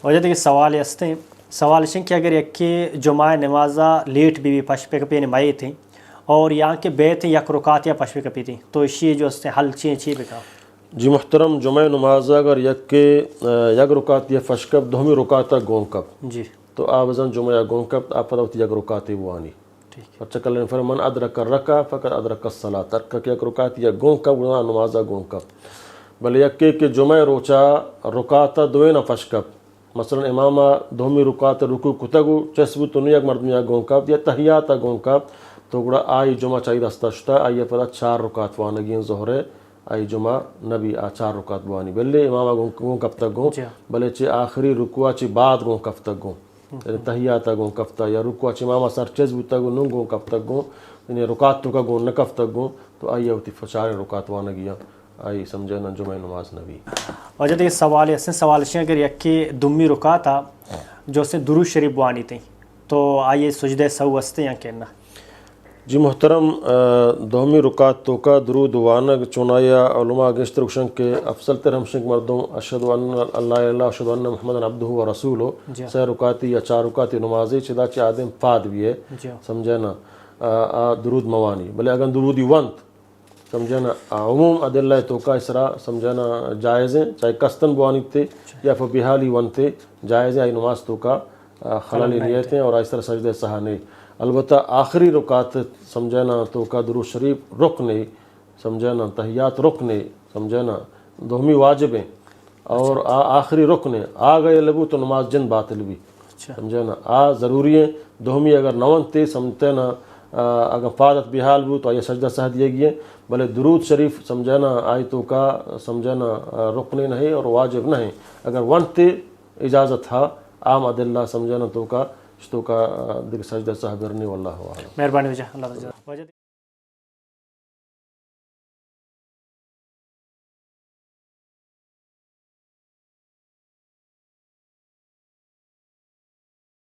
وجہ کہ سوال ہستے سوال کہ اگر یکی جمعہ نمازہ لیٹ بھی پش پہ کپی نمائی تھیں اور یہاں کے بیت یک رکعت یا پش پہ کپی تھیں تو اسی جو ہستے حل چی بکا. جی محترم، جمعہ نمازہ اگر یک رکعت یا فشکب دہمی رکعت گون کب جی تو آوازن جمعہ گون کب آپ پتہ ہوتی یک رکعت وانی پچھا کلن فرمان ادرک الرکع فقط ادرک الصلاۃ ترک یک رکعت یا گون کب نمازہ گون کب. بلے یک کہ جمعہ روچا رکعت دوینا فشکب مثلا امامہ دہمی رکعت رکوع کتگو چسبو تو یک مردمی گون کب یا تحیات گون کب تو گڑا آئی جمعہ چاہید دستا شتا آئی پتہ 4 رکعت وانگین ظہرے آئی جمعہ نبی 4 رکعت بوانی بلے امامہ گون کب تک گون بلے چی آخری رکوع چی بعد گون کب تک گون یعنی تحیات گون کب تک یا رکوع چی امامہ سر چسبو تک نون گون کب تک گون یعنی رکعت تو کا گون نکب تک گون تو آئی ہوتی 4 رکعت وانگیاں آئی سمجھنا جمعہ نماز نبی. وجہ کہ سوال ہے سوال اگر یکی دمی رکعت جو سے درود شریف بوانی تھیں تو آئیے سجدہ سہو ہستے یا کہنا. جی محترم، دہمی رکعت تو کا درود وانگ چونایا علماء گشتر کشن کے افضل تر ہمشنگ مردوں اشہد ان اللہ الہ اشہد ان محمد عبدہ و رسولہ 6 رکعتی یا 4 رکعتی نمازی چدا چی آدم فاد بھی ہے سمجھنا درود موانی بلے اگر درودی ونت سمجھنا عموم عدلہ تو کا اسرا سمجھنا جائز ہیں چاہے کستن بوانی تھے یا فبیحالی ون تھے جائز ہیں آئی نماز تو کا خلالی نیتیں اور اس طرح سجدہ سہانے. البتہ آخری رکعت سمجھنا تو کا درود شریف رکنے سمجھنا تحیات رکنے سمجھنا دہمی واجب ہیں اور آخری رکنے آ گئے لگو تو نماز جن باطل بھی سمجھنا ضروری ہے. دہمی اگر نون تے سمجھنا اگر فادت بحال بھی تو آئیے سجدہ سہ دیے گئے بلے درود شریف سمجھنا آئی تو کا سمجھنا رکنے نہیں اور واجب نہیں اگر ون تے اجازت تھا عام عدلہ سمجھنا تو کا سجدہ سہ برنے واللہ اعلم. مہربانی وجہ اللہ